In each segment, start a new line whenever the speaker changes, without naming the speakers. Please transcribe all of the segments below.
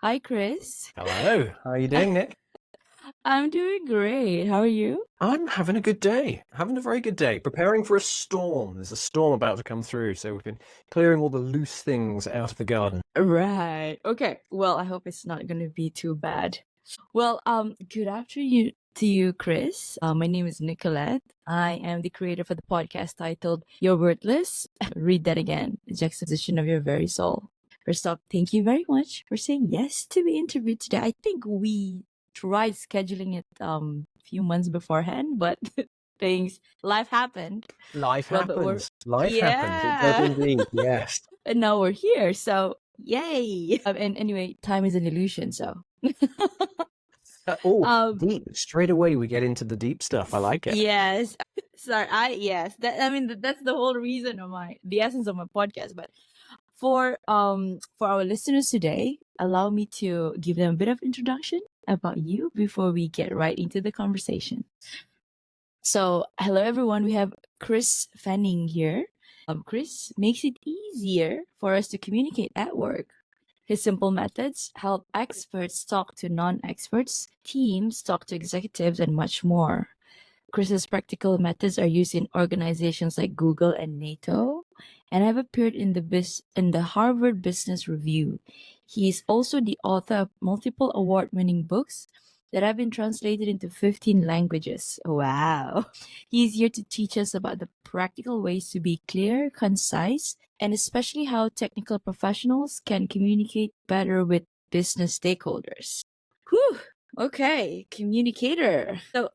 Hi, Chris.
Hello, how are you doing, Nick?
I'm doing great. How are you?
I'm having a good day. Having a very good day. Preparing for a storm. There's a storm about to come through, so we've been clearing all the loose things out of the garden.
Right. Okay. Well, I hope it's not going to be too bad. Well, good afternoon to you, Chris. My name is Nicolette. I am the creator for the podcast titled You're Worthless. Read that again. The juxtaposition of your very soul. First off, thank you very much for saying yes to be interviewed today. I think we tried scheduling it a few months beforehand, but life happened.
Life
Well, but we're
happens. Life happens. It does
yeah.
indeed. Yes.
And now we're here. So yay. And anyway, time is an illusion. So um
Deep. Straight away we get into the deep stuff. I like it.
yes. Sorry, yes. That's the whole reason of the essence of my podcast. But for our listeners today, allow me to give them a bit of introduction about you before we get right into the conversation. So, hello everyone. We have Chris Fenning here. Chris makes it easier for us to communicate at work. His simple methods help experts talk to non-experts, teams talk to executives, and much more. Chris's practical methods are used in organizations like Google and NATO, and have appeared in the Harvard Business Review. He is also the author of multiple award-winning books that have been translated into 15 languages. Wow. He's here to teach us about the practical ways to be clear, concise, and especially how technical professionals can communicate better with business stakeholders. Whew. Okay, communicator. So,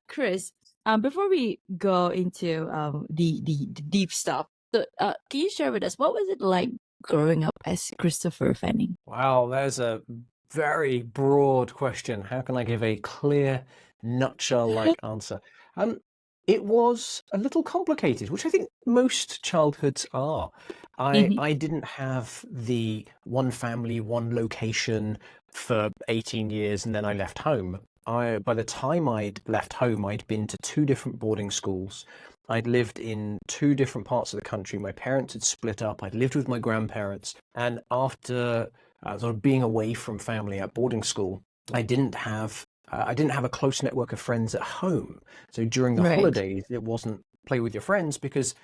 Chris, before we go into the deep stuff, so can you share with us what was it like growing up as Christopher Fenning?
Wow, there's a very broad question. How can I give a clear, nutshell-like answer? Um, it was a little complicated, which I think most childhoods are.
Mhm.
I didn't have the one family, one location for 18 years, and then I left home. By the time I'd left home, I'd been to two different boarding schools. I'd lived in two different parts of the country. My parents had split up. I'd lived with my grandparents, and after sort of being away from family at boarding school, I didn't have a close network of friends at home. So during the
Right.
holidays, it wasn't play with your friends because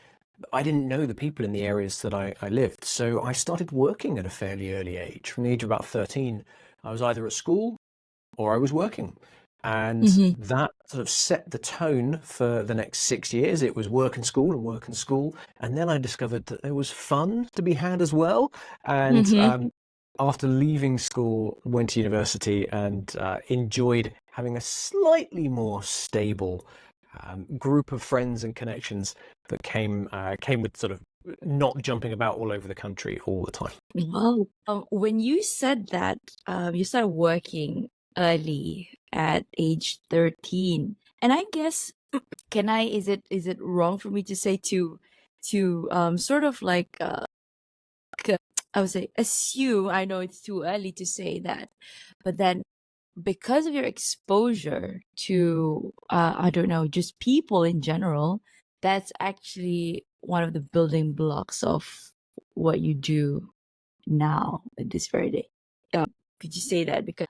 I didn't know the people in the areas that I lived. So I started working at a fairly early age. From the age of about 13, I was either at school or I was working. And
Mm-hmm.
that sort of set the tone for the next 6 years. It was work and school and work and school. And then I discovered that there was fun to be had as well. And
Mm-hmm.
after leaving school, went to university and enjoyed having a slightly more stable group of friends and connections that came with sort of not jumping about all over the country all the time.
Well, when you said that, you started working early at age 13, and I guess is it wrong for me to say to sort of like I would say assume, I know it's too early to say that, but then because of your exposure to I don't know, just people in general, that's actually one of the building blocks of what you do now at this very day. Could you say that? Because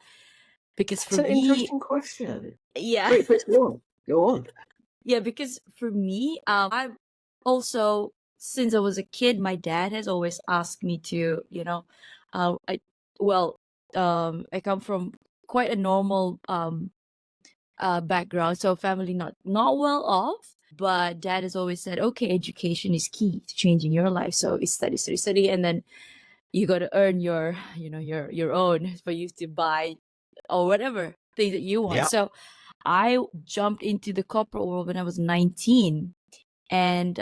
That's
for
an
me,
interesting question.
yeah.
Great, please go on. Go on.
Yeah, because for me, I've also, since I was a kid, my dad has always asked me to, I well, I come from quite a normal background, so family not well off, but dad has always said, okay, education is key to changing your life, so it's study, study, study, and then you got to earn your, your own for you to buy or whatever thing that you want.
Yeah.
So I jumped into the corporate world when I was 19, and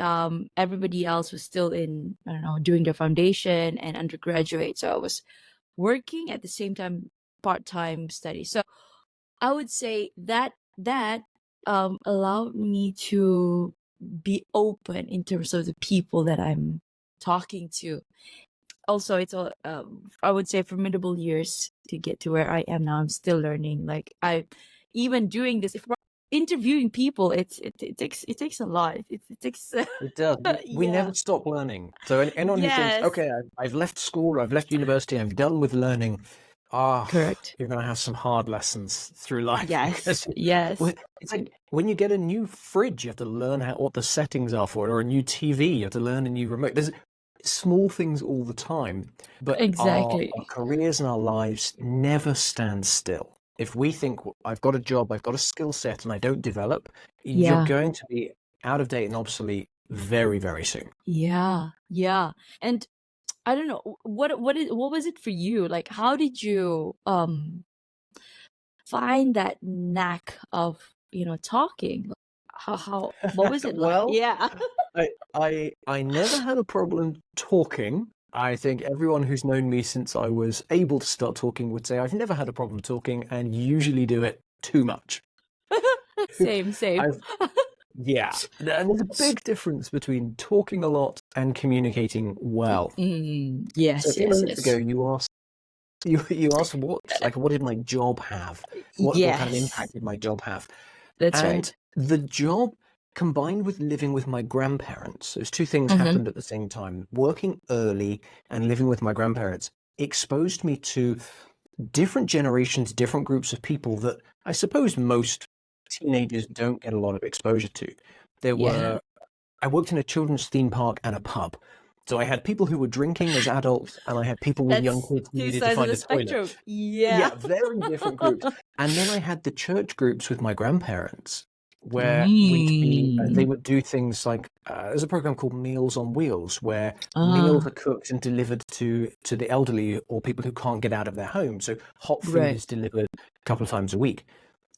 everybody else was still in, I don't know, doing their foundation and undergraduate. So I was working at the same time, part-time study. So I would say that allowed me to be open in terms of the people that I'm talking to. Also, it's all I would say formidable years to get to where I am now. I'm still learning. Like I even doing this, if we're interviewing people, it takes a lot. It takes
It does. We
yeah.
never stop learning. So anyone who thinks,
Yes.
okay, I've left school, I've left university, I'm done with learning,
Correct.
you're going to have some hard lessons through life
Yes.
because
Yes.
it's like when you get a new fridge, you have to learn what the settings are for it, or a new TV, you have to learn a new remote. There's small things all the time, but our
Exactly.
careers and our lives never stand still. If we think I've got a job, I've got a skill set, and I don't develop, you're
Yeah.
going to be out of date and obsolete very, very soon.
Yeah. Yeah. And I don't know what was it for you? Like, how did you find that knack of talking? How what was it like?
Well,
Yeah.
I never had a problem talking. I think everyone who's known me since I was able to start talking would say I've never had a problem talking and usually do it too much.
Same, same.
I've Yeah, and there's a big difference between talking a lot and communicating well. So a
Yes,
few
yes,
moments ago,
yes.
you asked what did my job have? What kind of
Yes,
impact did my job have?
that's
And
right.
the job combined with living with my grandparents, those two things
Mm-hmm.
happened at the same time. Working early and living with my grandparents exposed me to different generations, different groups of people that I suppose most teenagers don't get a lot of exposure to. There
Yeah,
were I worked in a children's theme park and a pub. So I had people who were drinking as adults, and I had people with young
that's
kids who
two
needed to
sides of
find
the
a toilet.
spectrum. Yeah.
Yeah, very different groups. And then I had the church groups with my grandparents, where they
Mm.
would do things like there's a program called Meals on Wheels, where meals
Ah,
are cooked and delivered to the elderly or people who can't get out of their home. So hot food
right.
is delivered a couple of times a week.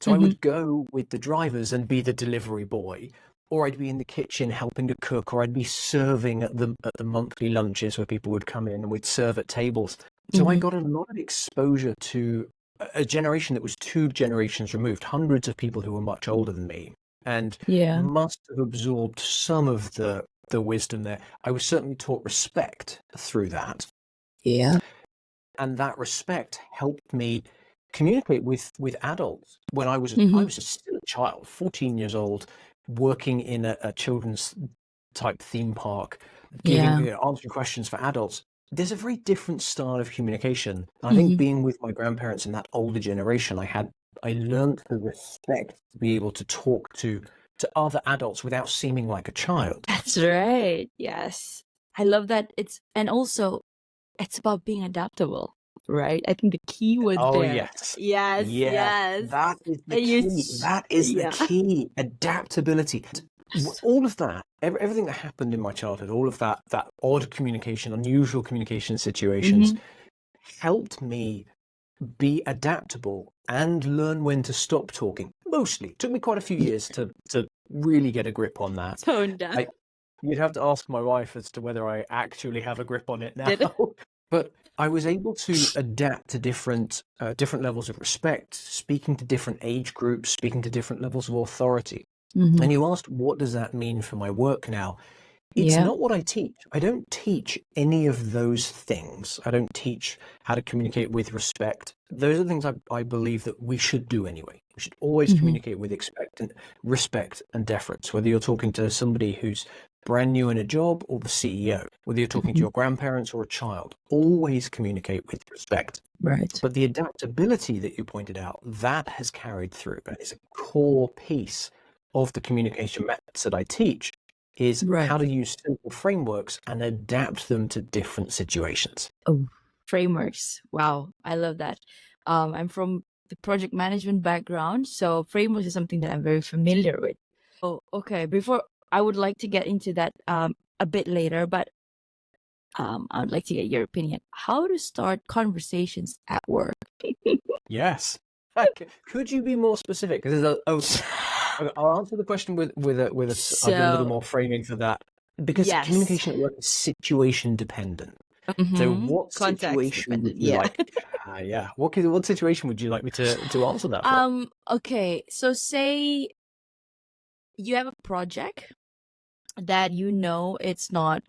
So I
Mm-hmm.
would go with the drivers and be the delivery boy, or I'd be in the kitchen helping to cook, or I'd be serving at the monthly lunches where people would come in and we'd serve at tables. So I
Mm-hmm.
got a lot of exposure to a generation that was two generations removed, hundreds of people who were much older than me, and
Yeah.
must have absorbed some of the wisdom there. I was certainly taught respect through that,
Yeah.
and that respect helped me communicate with adults when I
Mm-hmm.
was still a child, 14 years old, working in a children's type theme park, giving
Yeah.
answering questions for adults. There's a very different style of communication. I think
Mm-hmm.
being with my grandparents in that older generation, I learned the respect to be able to talk to other adults without seeming like a child.
That's right. Yes. I love that. And also it's about being adaptable, right? I think the key word
Oh,
there.
yes.
Yes,
Yeah,
yes.
that is the
And you,
key. That is the
yeah.
key. Adaptability. All of that, everything that happened in my childhood, all of that odd communication, unusual communication situations
Mm-hmm.
helped me be adaptable and learn when to stop talking. Mostly. It took me quite a few years to really get a grip on that.
Tone down.
I, You'd have to ask my wife as to whether I actually have a grip on it now.
Did it?
But I was able to adapt to different levels of respect, speaking to different age groups, speaking to different levels of authority.
Mm-hmm.
And you asked, what does that mean for my work now? It's
Yeah.
not what I teach. I don't teach any of those things. I don't teach how to communicate with respect. Those are things I believe that we should do anyway. We should always
Mm-hmm.
communicate with respect and deference, whether you're talking to somebody who's brand new in a job or the CEO, whether you're talking to
Mm-hmm.
your grandparents or a child. Always communicate with respect.
Right.
But the adaptability that you pointed out, that has carried through and is a core piece of the communication methods that I teach is how
Right.
to use simple frameworks and adapt them to different situations.
Oh, frameworks. Wow. I love that. I'm from the project management background, so frameworks is something that I'm very familiar with. Oh, okay. Before I would like to get into that a bit later, but I would like to get your opinion. How to start conversations at work?
Yes. Could you be more specific? Because I'll answer the question with a little
So,
more framing for that. Because
yes.
communication at work is situation dependent. So
Mm-hmm.
what
Context
situation would
dependent.
you
Yeah.
like? Yeah. What situation would you like me to answer that for?
Okay. So say you have a project that it's not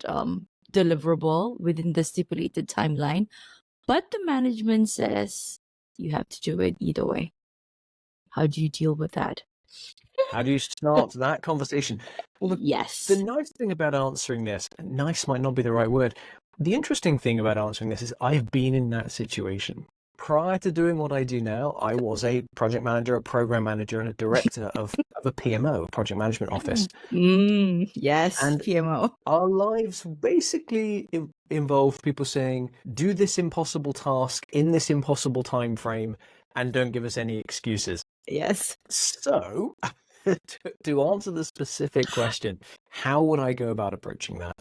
deliverable within the stipulated timeline, but the management says you have to do it either way. How do you deal with that?
How do you start that conversation? Well, the
Yes.
nice thing about answering this, nice might not be the right word. The interesting thing about answering this is I've been in that situation prior to doing what I do now, I was a project manager, a program manager, and a director of a PMO, project management office.
Yes,
And
PMO.
our lives basically involve people saying, do this impossible task in this impossible time frame and don't give us any excuses.
Yes.
So, to answer the specific question, how would I go about approaching that?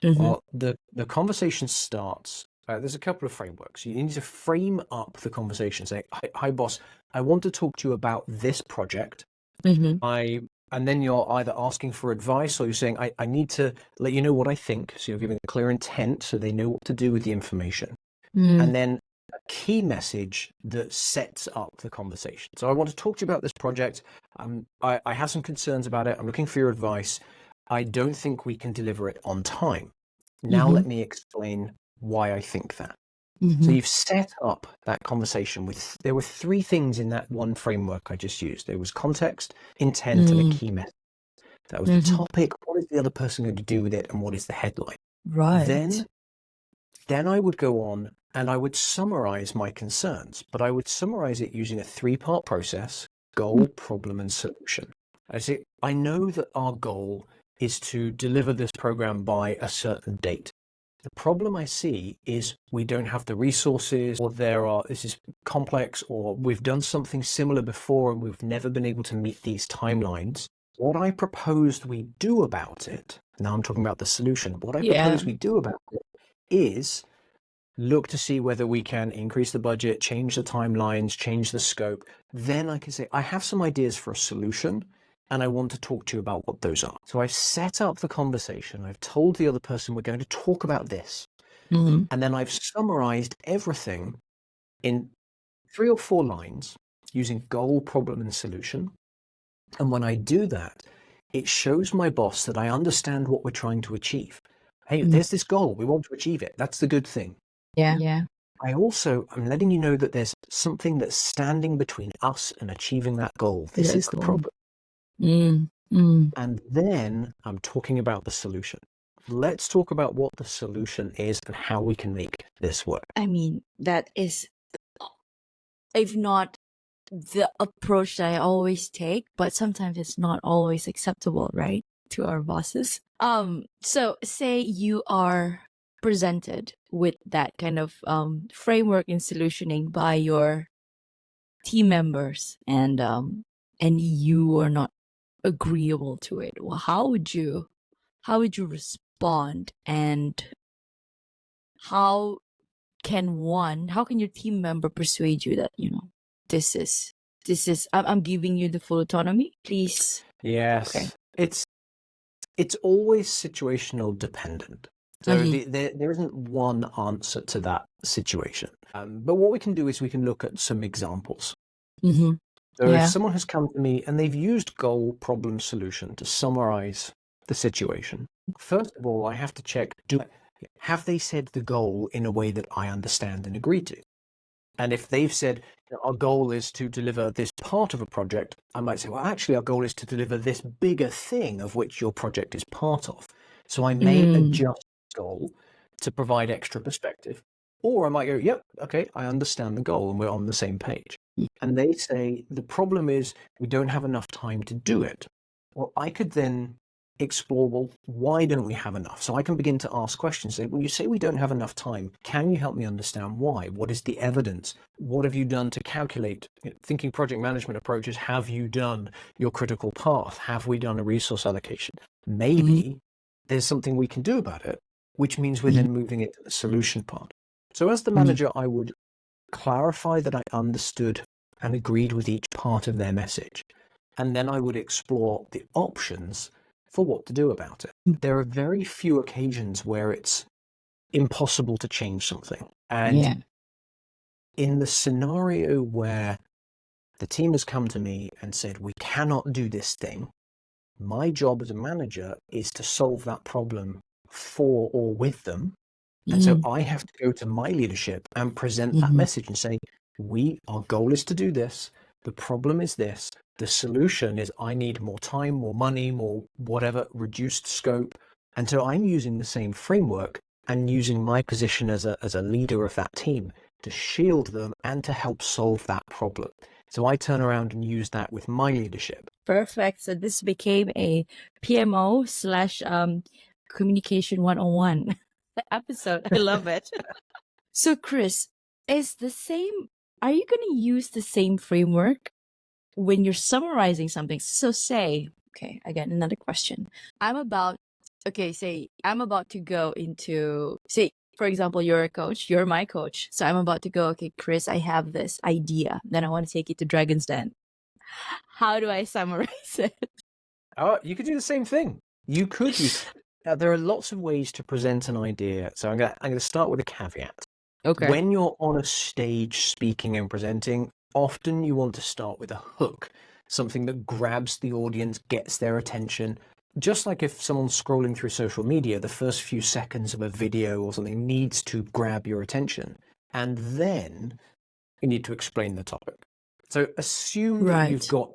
Well, the conversation starts. There's a couple of frameworks. You need to frame up the conversation. Say, hi, boss, I want to talk to you about this project. And then you're either asking for advice or you're saying, I need to let you know what I think. So you're giving a clear intent so they know what to do with the information. And then a key message that sets up the conversation. So I want to talk to you about this project. I have some concerns about it. I'm looking for your advice. I don't think we can deliver it on time. Now let me explain why I think that. So you've set up that conversation with, there were three things in that one framework I just used. There was context, intent, and a key message. That was the topic. What is the other person going to do with it? And what is the headline?
Right.
Then I would go on and I would summarize my concerns, but I would summarize it using a three-part process: goal, problem, and solution. I say, I know that our goal is to deliver this program by a certain date. The problem I see is we don't have the resources, or this is complex, or we've done something similar before and we've never been able to meet these timelines. What I proposed we do about it, now I'm talking about the solution, what I propose we do about it is look to see whether we can increase the budget, change the timelines, change the scope. Then I can say, I have some ideas for a solution, and I want to talk to you about what those are. So I've set up the conversation. I've told the other person we're going to talk about this. And then I've summarized everything in 3 or 4 lines using goal, problem, and solution. And when I do that, it shows my boss that I understand what we're trying to achieve. Hey, there's this goal. We want to achieve it. That's the good thing.
Yeah.
I'm letting you know that there's something that's standing between us and achieving that goal. This is the problem. And then I'm talking about the solution. Let's talk about what the solution is and how we can make this work.
I mean, that is, if not the approach that I always take, but sometimes it's not always acceptable, right, to our bosses. So say you are presented with that kind of framework in solutioning by your team members, and you are not agreeable to it. Well, how would you respond, and how can your team member persuade you that, this is I'm giving you the full autonomy, please?
Yes.
Okay.
It's always situational dependent. So there isn't one answer to that situation. But what we can do is we can look at some examples. So if someone has come to me and they've used goal, problem, solution to summarize the situation, first of all, I have to check, have they said the goal in a way that I understand and agree to? And if they've said, our goal is to deliver this part of a project, I might say, well, actually, our goal is to deliver this bigger thing of which your project is part of. So I may adjust the goal to provide extra perspective. Or I might go, yep, okay, I understand the goal and we're on the same page. And they say, the problem is we don't have enough time to do it. Well, I could then explore, well, why don't we have enough? So I can begin to ask questions. Say, well, you say we don't have enough time. Can you help me understand why? What is the evidence? What have you done to calculate? Thinking project management approaches, have you done your critical path? Have we done a resource allocation? Maybe there's something we can do about it, which means we're then moving into the solution part. So as the manager, I would clarify that I understood and agreed with each part of their message. And then I would explore the options for what to do about it. There are very few occasions where it's impossible to change something. And in the scenario where the team has come to me and said, we cannot do this thing, my job as a manager is to solve that problem for or with them. And so I have to go to my leadership and present that message and say, our goal is to do this. The problem is this. The solution is I need more time, more money, more whatever, reduced scope. And so I'm using the same framework and using my position as a leader of that team to shield them, and to help solve that problem. So I turn around and use that with my leadership.
Perfect. So this became a PMO slash communication 101 episode. I love it. So Chris, are you going to use the same framework when you're summarizing something? So say, okay, again, another question. Say I'm about to go into, say, for example, you're a coach, you're my coach. So I'm about to go, okay, Chris, I have this idea. Then I want to take it to Dragon's Den. How do I summarize it?
Oh, you could do the same thing. You could use. There are lots of ways to present an idea. So I'm going to start with a caveat.
Okay.
When you're on a stage speaking and presenting, often you want to start with a hook, something that grabs the audience, gets their attention. Just like if someone's scrolling through social media, the first few seconds of a video or something needs to grab your attention. And then you need to explain the topic. So assume that you've got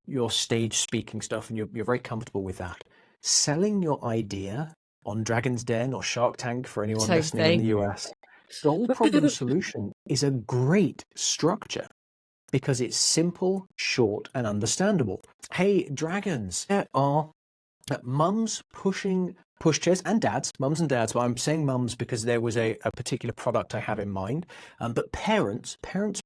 your stage speaking stuff and you're very comfortable with that. Selling your idea on Dragon's Den or Shark Tank for anyone listening in the US, goal, problem, solution is a great structure because it's simple, short, and understandable. Hey, dragons, there are mums pushing pushchairs and dads, mums and dads, but I'm saying mums because there was a particular product I have in mind. But parents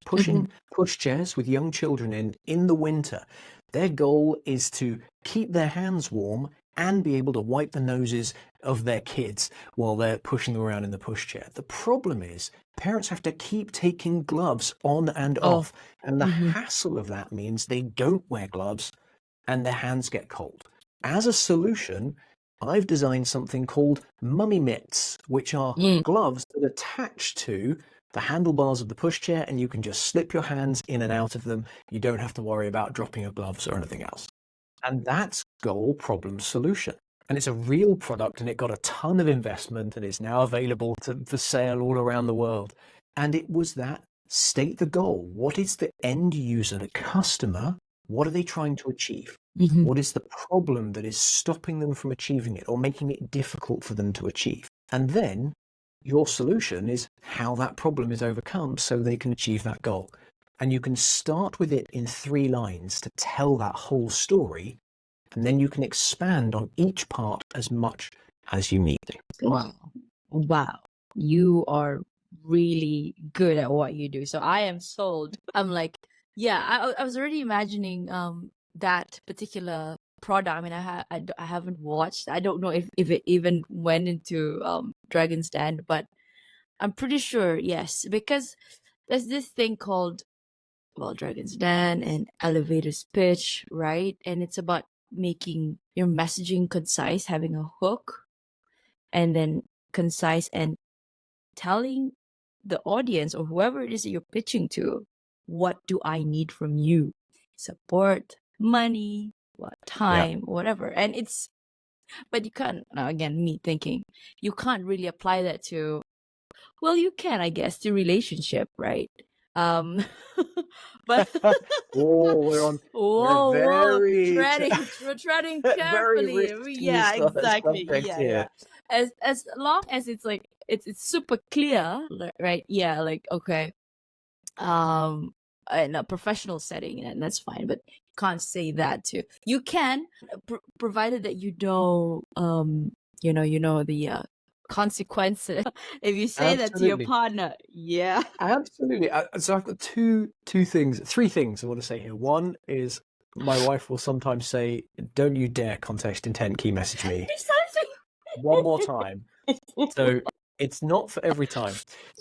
pushing pushchairs with young children in the winter. Their goal is to keep their hands warm and be able to wipe the noses of their kids while they're pushing them around in the pushchair. The problem is parents have to keep taking gloves on and off, and the hassle of that means they don't wear gloves and their hands get cold. As a solution, I've designed something called mummy mitts, which are gloves that attach to the handlebars of the pushchair, and you can just slip your hands in and out of them. You don't have to worry about dropping your gloves or anything else. And that's goal, problem, solution. And it's a real product, and it got a ton of investment, and it's now available for sale all around the world. And it was that: state the goal. What is the end user, the customer? What are they trying to achieve? What is the problem that is stopping them from achieving it or making it difficult for them to achieve? And then your solution is how that problem is overcome so they can achieve that goal. And you can start with it in 3 lines to tell that whole story, and then you can expand on each part as much as you need to.
Wow. You are really good at what you do. So I am sold. I'm like, yeah, I was already imagining that particular product. I mean, I haven't watched. I don't know if it even went into Dragon's Den, but I'm pretty sure yes, because there's this thing called Dragon's Den and elevator's pitch, right? And it's about making your messaging concise, having a hook, and then concise and telling the audience or whoever it is that you're pitching to, what do I need from you? Support, money, time, whatever. And but you can't, now again, me thinking, you can't really apply that to, well, you can, I guess, to relationship, right? But
we're
treading
very
carefully.
risky
Exactly.
subject here.
As long as it's like it's super clear, right? Yeah, like okay, in a professional setting, and that's fine. But you can't say that too. You can, provided that you know, the consequences if you say that to your partner. Yeah,
absolutely. So I've got three things I want to say here. One is my wife will sometimes say, "Don't you dare context intent key message me." One more time. So it's not for every time.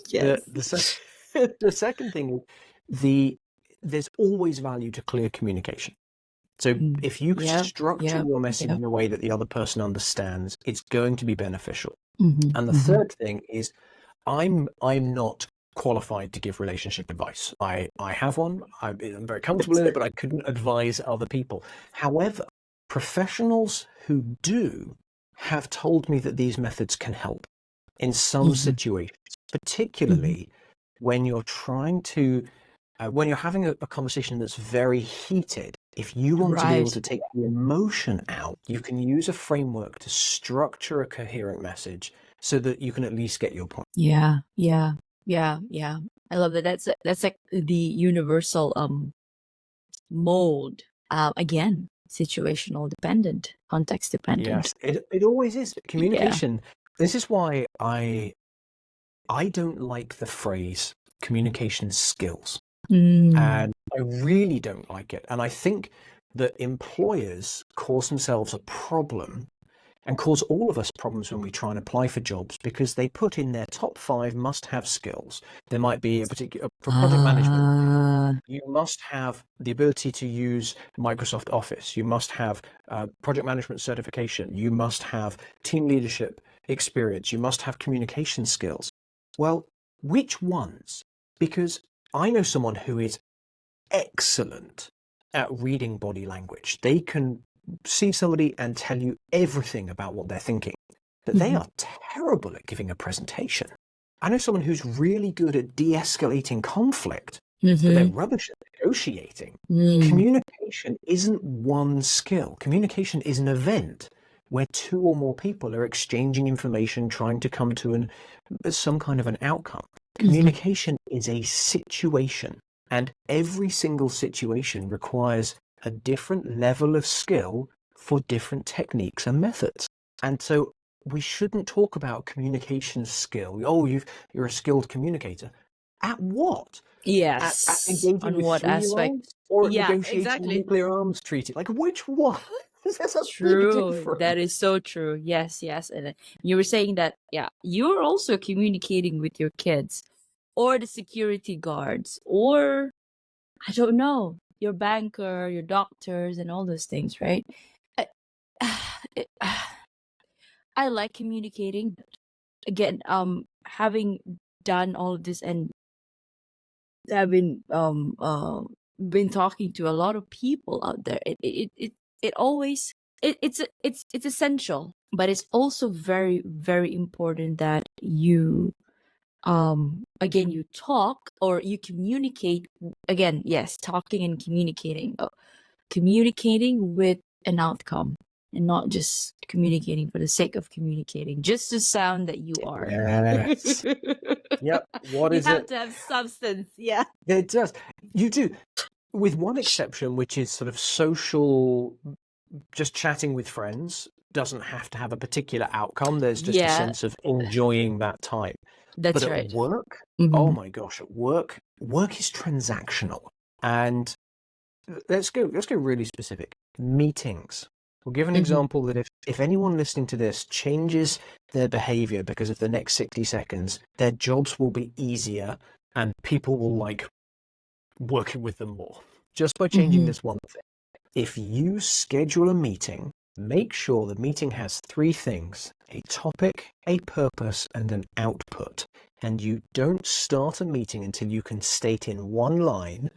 Yes.
The second thing is there's always value to clear communication. So if you structure your message in a way that the other person understands, it's going to be beneficial. And the third thing is I'm not qualified to give relationship advice. I have one. I'm very comfortable in it, but I couldn't advise other people. However, professionals who do have told me that these methods can help in some situations, particularly when you're trying to, when you're having a conversation that's very heated. If you want to be able to take the emotion out, you can use a framework to structure a coherent message so that you can at least get your point.
Yeah. I love that. That's like the universal mold. Again, situational dependent, context dependent.
Yes, it always is.
Yeah.
Communication. This is why I don't like the phrase communication skills.
Mm.
And I really don't like it. And I think that employers cause themselves a problem and cause all of us problems when we try and apply for jobs because they put in their top 5 must-have skills. There might be a particular, for project management,
Ah.
you must have the ability to use Microsoft Office. You must have project management certification. You must have team leadership experience. You must have communication skills. Well, which ones? Because I know someone who is excellent at reading body language. They can see somebody and tell you everything about what they're thinking, but they are terrible at giving a presentation. I know someone who's really good at de-escalating conflict, but they're rubbish at negotiating. Communication isn't one skill. Communication is an event where 2 or more people are exchanging information, trying to come to some kind of an outcome. Communication is a situation, and every single situation requires a different level of skill for different techniques and methods. And so we shouldn't talk about communication skill. Oh, you're a skilled communicator. At what? At
Yes.
engaging
On
with
what aspect?
3-year-olds or at
Yeah,
negotiating
exactly.
nuclear arms treaty? Like, which one? There's a big
True.
difference.
That is so true. Yes, yes. And you were saying that, yeah, you're also communicating with your kids or the security guards or, I don't know, your banker, your doctors, and all those things, right? I, it, I like communicating. Again, having done all of this and having been talking to a lot of people out there, it always it's essential, but it's also very, very important that you again you talk or you communicate. Again, yes, talking and communicating, communicating with an outcome and not just communicating for the sake of communicating, just to sound that you are.
Yes. Yep. What
You
is
have
it?
to have substance. Yeah.
It does. You do. With one exception, which is sort of social, just chatting with friends doesn't have to have a particular outcome. There's just a
Yeah,
sense of enjoying that time. But
that's
at
right.
work,
Mhm.
oh my gosh, at work is transactional. And let's go really specific. Meetings. We'll give an
Mhm.
example that if anyone listening to this changes their behavior because of the next 60 seconds, their jobs will be easier and people will like working with them more. Just by changing
Mhm.
this one thing. If you schedule a meeting, make sure the meeting has 3 things: a topic, a purpose, and an output. And you don't start a meeting until you can state in one line,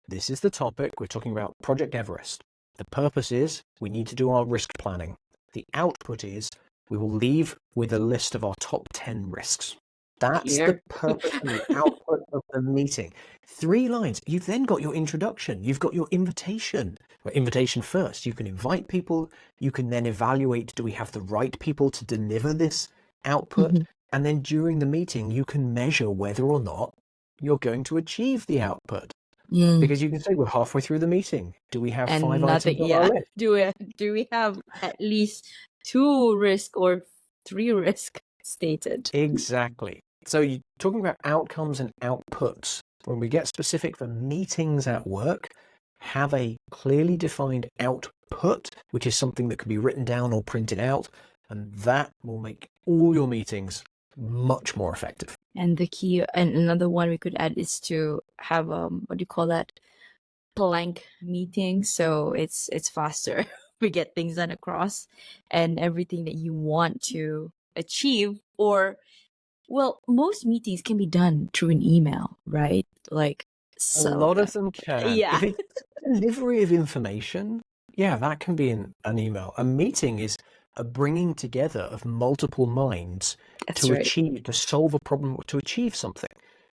this is the topic, we're talking about Project Everest. The purpose is we need to do our risk planning. The output is we will leave with a list of our top 10 risks. That's the
Here.
purpose and the output of the meeting. 3 lines. You've then got your introduction. You've got your invitation. Well, invitation first. You can invite people. You can then evaluate, do we have the right people to deliver this output?
Mhm.
And then during the meeting, you can measure whether or not you're going to achieve the output.
Mm.
Because you can say we're halfway through the meeting. Do we have
And
5
nothing.
items on our
Yeah.
list?
Do we have at least 2 risk or 3 risk stated?
Exactly. So you're talking about outcomes and outputs. When we get specific for meetings at work, have a clearly defined output, which is something that can be written down or printed out, and that will make all your meetings much more effective.
And the key, and another one we could add is to have what do you call that? Plank meeting, so it's faster. We get things done across and everything that you want to achieve. Or, well, most meetings can be done through an email, right? Like,
A
so
lot of them can.
yeah.
If it's delivery of information, yeah, that can be an email. A meeting is a bringing together of multiple minds
That's
to
right.
to solve a problem, to achieve something.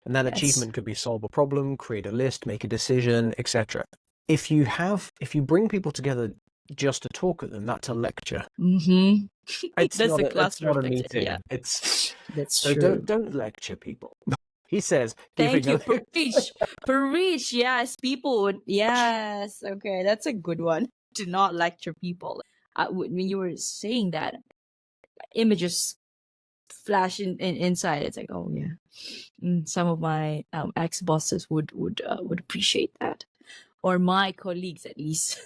And that
Yes.
achievement could be solve a problem, create a list, make a decision, etc. If you bring people together just to talk at them, that's a lecture.
Mm-hmm.
It's
That's
not
a
that's not
classroom
a
lecture.
meeting.
Yeah,
It's
that's
so
true.
don't lecture people. He says,
Thank
giving
you.
a
Preach. Preach. Yes, people would. Yes. Okay, that's a good one. Do not lecture people. When you were saying that, images flash inside. It's like, oh yeah. Some of my ex bosses would appreciate that, or my colleagues at least.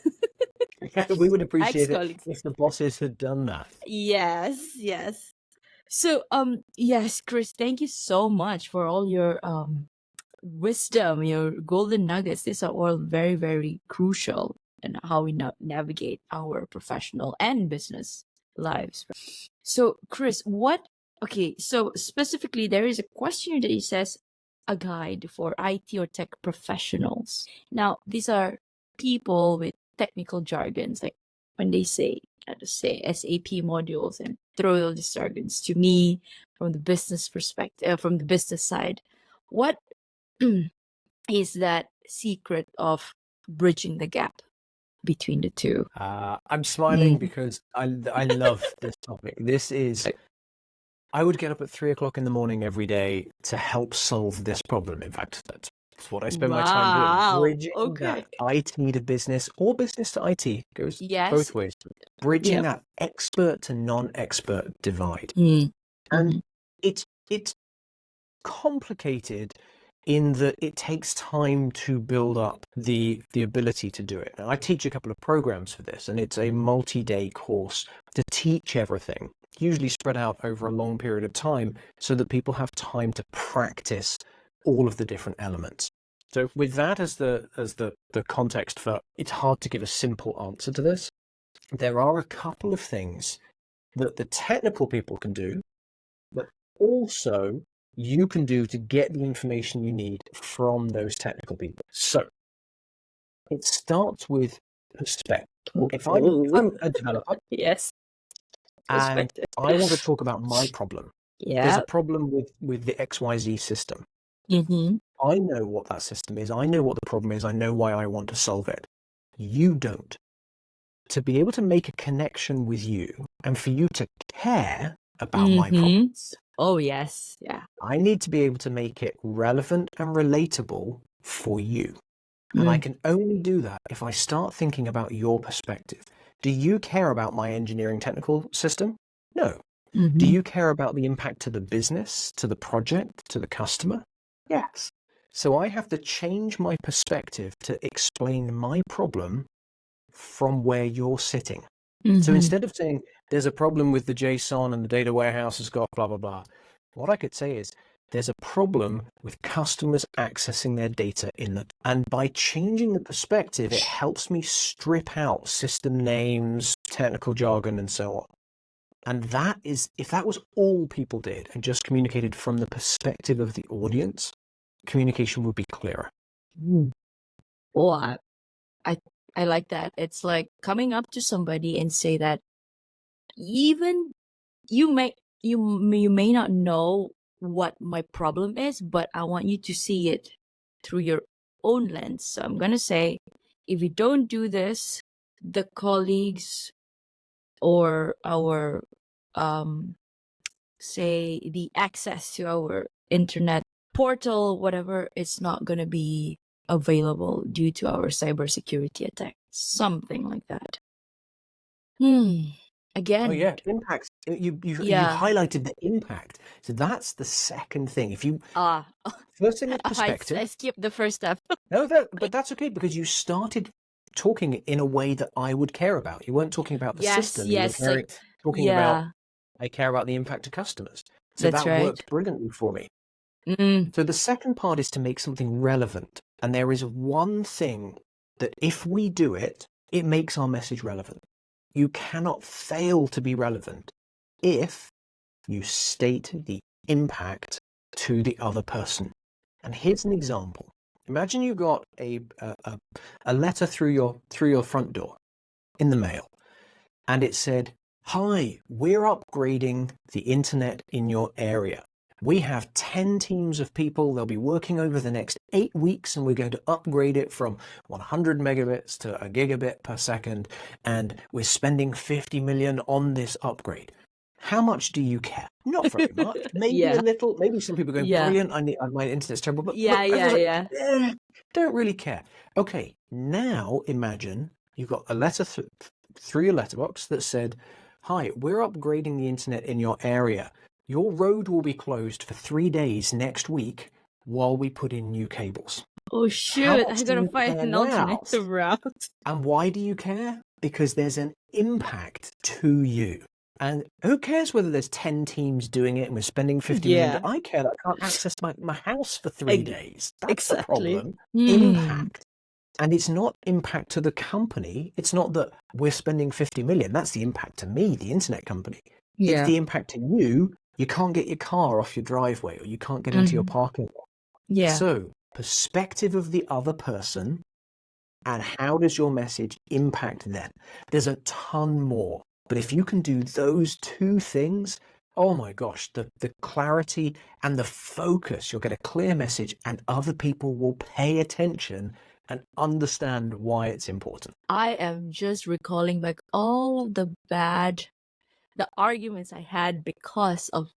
we would
Ex
appreciate it
colleagues.
if the bosses had done that.
Yes. Yes. So yes, Chris, thank you so much for all your wisdom, your golden nuggets. These are all very, very crucial in how we navigate our professional and business lives. So, Chris, okay, so specifically, there is a question that it says a guide for IT or tech professionals. Now, these are people with technical jargons, like when they say, I just say SAP modules and throw all these jargons to me from the business perspective, from the business side. What is that secret of bridging the gap between the two?
I'm smiling because I love this topic. This is, I would get up at 3 o'clock in the morning every day to help solve this problem. In fact, that's what I spend my time doing.
Wow.
Bridging
Okay.
that IT to business or business to IT goes
Yes.
both ways. Bridging
Yep.
that expert to non-expert divide.
Mm.
And it's complicated in that it takes time to build up the ability to do it. Now, I teach a couple of programs for this, and it's a multi-day course to teach everything, usually spread out over a long period of time so that people have time to practice all of the different elements. So with that as the context for, it's hard to give a simple answer to this. There are a couple of things that the technical people can do, but also you can do to get the information you need from those technical people. So it starts with perspective. If I'm a developer,
yes,
and I want to talk about my problem, there's a problem with the XYZ system. I know what that system is. I know what the problem is. I know why I want to solve it. You don't. To be able to make a connection with you and for you to care about my problems,
oh yes, yeah,
I need to be able to make it relevant and relatable for you. And I can only do that if I start thinking about your perspective. Do you care about my engineering technical system? No. Do you care about the impact to the business, to the project, to the customer? Yes. So I have to change my perspective to explain my problem from where you're sitting. So instead of saying there's a problem with the JSON and the data warehouse has got blah, blah, blah, what I could say is there's a problem with customers accessing their data and by changing the perspective, it helps me strip out system names, technical jargon, and so on. And that is, if that was all people did and just communicated from the perspective of the audience, communication would be clearer.
Well, I like that. It's like coming up to somebody and say that even you may not know what my problem is, but I want you to see it through your own lens. So I'm gonna say, if you don't do this, the colleagues or our say the access to our internet portal, whatever, it's not gonna be available due to our cybersecurity attack. Something like that. Again.
Oh yeah, impact. You highlighted the impact. So that's the second thing. If you first thing is perspective.
I skipped the first step.
No, but that's okay because you started talking in a way that I would care about. You weren't talking about the system.
Yes,
you were talking about I care about the impact to customers. So
that's
that
right.
works brilliantly for me. So the second part is to make something relevant. And there is one thing that if we do it, it makes our message relevant. You cannot fail to be relevant if you state the impact to the other person. And here's an example. Imagine you got a letter through your front door in the mail, and it said, "Hi, we're upgrading the internet in your area. We have 10 teams of people. They'll be working over the next 8 weeks, and we're going to upgrade it from 100 megabits to a gigabit per second, and we're spending 50 million on this upgrade." How much do you care? Not very much. Maybe a
Yeah.
little. Maybe some people are going,
Yeah.
brilliant, my internet's terrible. But
Yeah.
everyone's like,
Yeah.
don't really care. Okay, now imagine you've got a letter through your letterbox that said, hi, we're upgrading the internet in your area. Your road will be closed for 3 days next week while we put in new cables.
Oh
How
shoot!
much
I
do
gotta
you
find
care
an
now?
alternative route.
And why do you care? Because there's an impact to you. And who cares whether there's 10 teams doing it and we're spending 50 million?
Yeah.
I care that I can't access my house for 3 days. That's the
Exactly.
problem.
Hmm.
Impact. And it's not impact to the company. It's not that we're spending 50 million. That's the impact to me, the internet company. It's
Yeah.
the impact to you. You can't get your car off your driveway or you can't get into your parking lot.
Yeah.
So, perspective of the other person, and how does your message impact them? There's a ton more. But if you can do those two things, oh my gosh, the clarity and the focus, you'll get a clear message and other people will pay attention and understand why it's important.
I am just recalling back all the arguments I had because of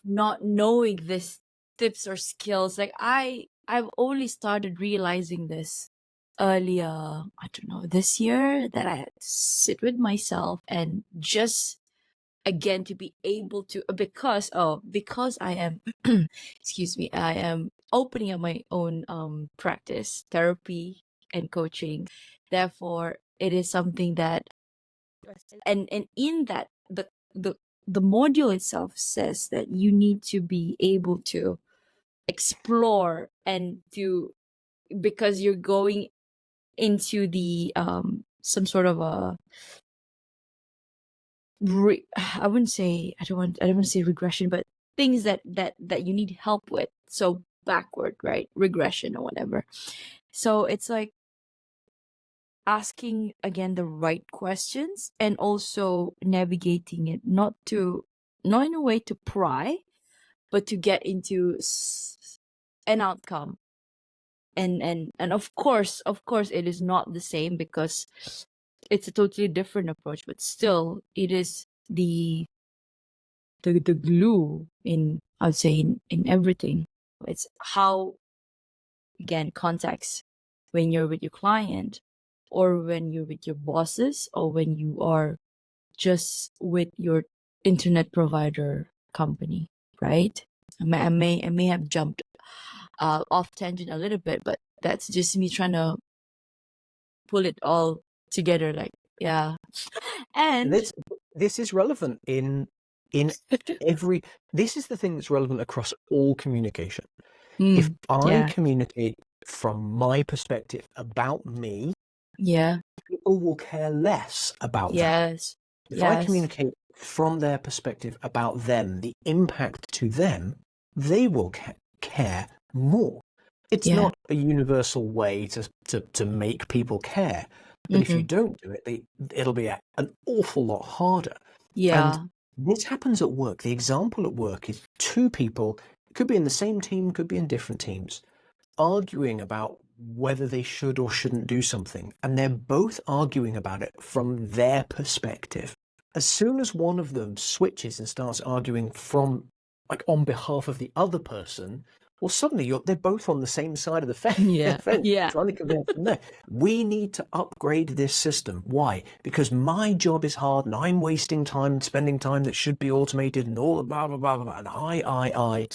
not knowing this tips or skills. Like I've only started realizing this earlier, I don't know, this year, that I had to sit with myself and just again to be able to, because I am excuse me, I am opening up my own practice, therapy and coaching. Therefore it is something that, and in that, the module itself says that you need to be able to explore and to, because you're going into the some sort of a I wouldn't say, I don't want to say regression, but things that you need help with, so backward, right, regression or whatever. So it's like asking again the right questions and also navigating it, not in a way to pry, but to get into an outcome. And of course it is not the same because it's a totally different approach, but still it is the glue in, I would say, in everything. It's how, again, context, when you're with your client or when you're with your bosses or when you are just with your internet provider company, right? I may have jumped off tangent a little bit, but that's just me trying to pull it all together, like, yeah. And
This is relevant in every. This is the thing that's relevant across all communication. If I
yeah,
communicate from my perspective about me,
yeah,
people will care less about that.
yes,
If I
yes,
communicate from their perspective about them, the impact to them, they will care more. It's
yeah,
not a universal way to make people care. But if you don't do it, it'll be an awful lot harder.
yeah,
And this happens at work. The example at work is two people, could be in the same team, could be in different teams, arguing about whether they should or shouldn't do something. And they're both arguing about it from their perspective. As soon as one of them switches and starts arguing from, like, on behalf of the other person, well, suddenly they're both on the same side of the fence,
yeah, yeah.
trying to convince them there. We need to upgrade this system. Why? Because my job is hard and I'm wasting time, spending time that should be automated and all the blah, blah, blah, blah. And I.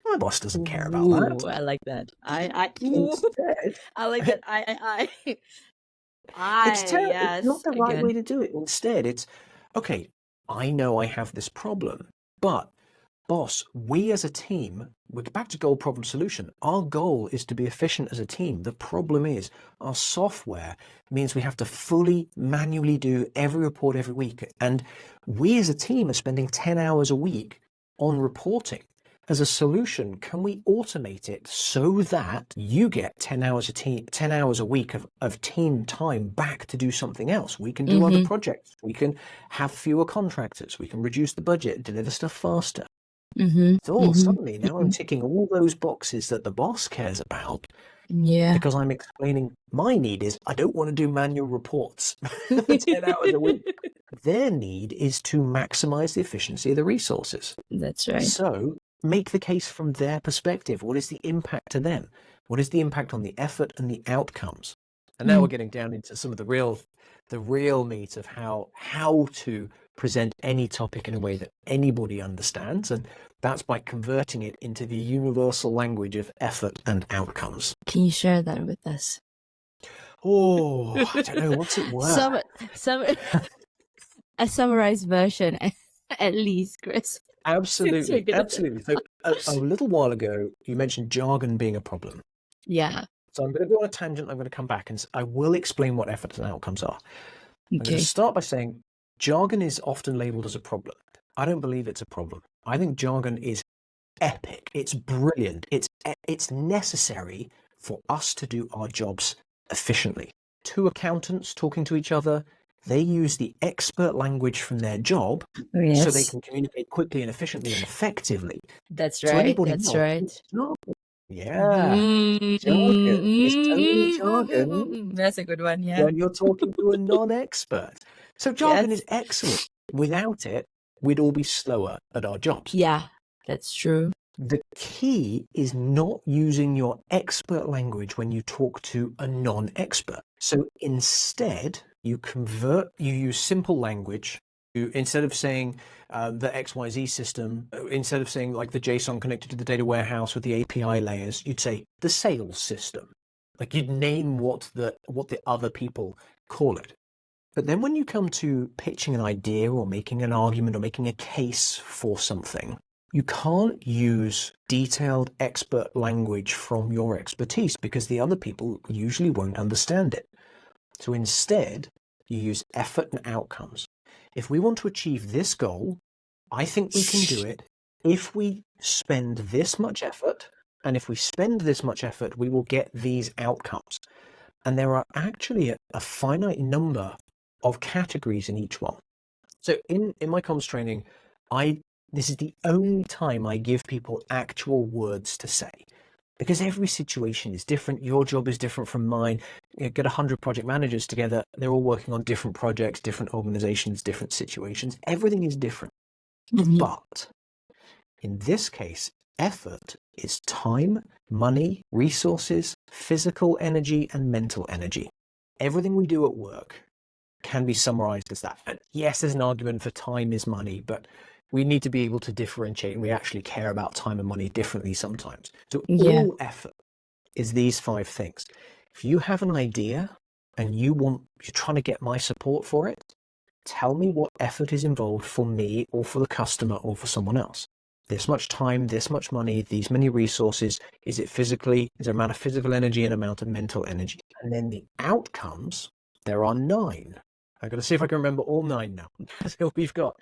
My boss doesn't care about
Ooh,
that.
I like that.
Instead,
I like that.
it's terrible. It's not
Yes,
the right
again.
way to do it. Instead, it's, okay, I know I have this problem, but boss, we as a team, we're back to goal, problem, solution. Our goal is to be efficient as a team. The problem is our software means we have to fully manually do every report every week. And we as a team are spending 10 hours a week on reporting. As a solution, can we automate it so that you get 10 hours 10 hours a week of team time back to do something else? We can do other projects. We can have fewer contractors. We can reduce the budget, deliver stuff faster. So suddenly now I'm ticking all those boxes that the boss cares about.
Yeah.
because I'm explaining my need is I don't want to do manual reports for 10 hours a week. Their need is to maximize the efficiency of the resources.
That's right.
So make the case from their perspective. What is the impact to them? What is the impact on the effort and the outcomes? And now we're getting down into some of the real meat of how to present any topic in a way that anybody understands. And that's by converting it into the universal language of effort and outcomes.
Can you share that with us?
Oh, I don't know. What's it worth?
Some a summarized version, at least, Chris.
Absolutely. Absolutely. So a little while ago, you mentioned jargon being a problem.
Yeah.
So I'm going to go on a tangent. I'm going to come back and I will explain what efforts and outcomes are. I'm going
Okay.
to start by saying jargon is often labeled as a problem. I don't believe it's a problem. I think jargon is epic. It's brilliant. It's necessary for us to do our jobs efficiently. Two accountants talking to each other, they use the expert language from their job
Yes.
so they can communicate quickly and efficiently and effectively.
That's
To
right.
anybody
That's
else,
right.
it's jargon. Yeah, jargon is only jargon
That's a good one. Yeah.
when you're talking to a non-expert. So jargon
Yes.
is excellent. Without it, we'd all be slower at our jobs.
Yeah, that's true.
The key is not using your expert language when you talk to a non-expert. So instead, you use simple language. Instead of saying the XYZ system, instead of saying like the JSON connected to the data warehouse with the API layers, you'd say the sales system. Like you'd name what the other people call it. But then when you come to pitching an idea or making an argument or making a case for something, you can't use detailed expert language from your expertise because the other people usually won't understand it. So instead, you use effort and outcomes. If we want to achieve this goal, I think we can do it if we spend this much effort. And if we spend this much effort, we will get these outcomes. And there are actually a finite number of categories in each one. So in my comms training, this is the only time I give people actual words to say, because every situation is different. Your job is different from mine. You get 100 project managers together. They're all working on different projects, different organizations, different situations. Everything is different. But in this case, effort is time, money, resources, physical energy, and mental energy. Everything we do at work can be summarized as that. And yes, there's an argument for time is money, but we need to be able to differentiate, and we actually care about time and money differently sometimes. So all effort is these 5 things. If you have an idea and you're trying to get my support for it, tell me what effort is involved for me or for the customer or for someone else. This much time, this much money, these many resources. Is there amount of physical energy and amount of mental energy? And then the outcomes, there are 9. I've got to see if I can remember all 9 now. So we've got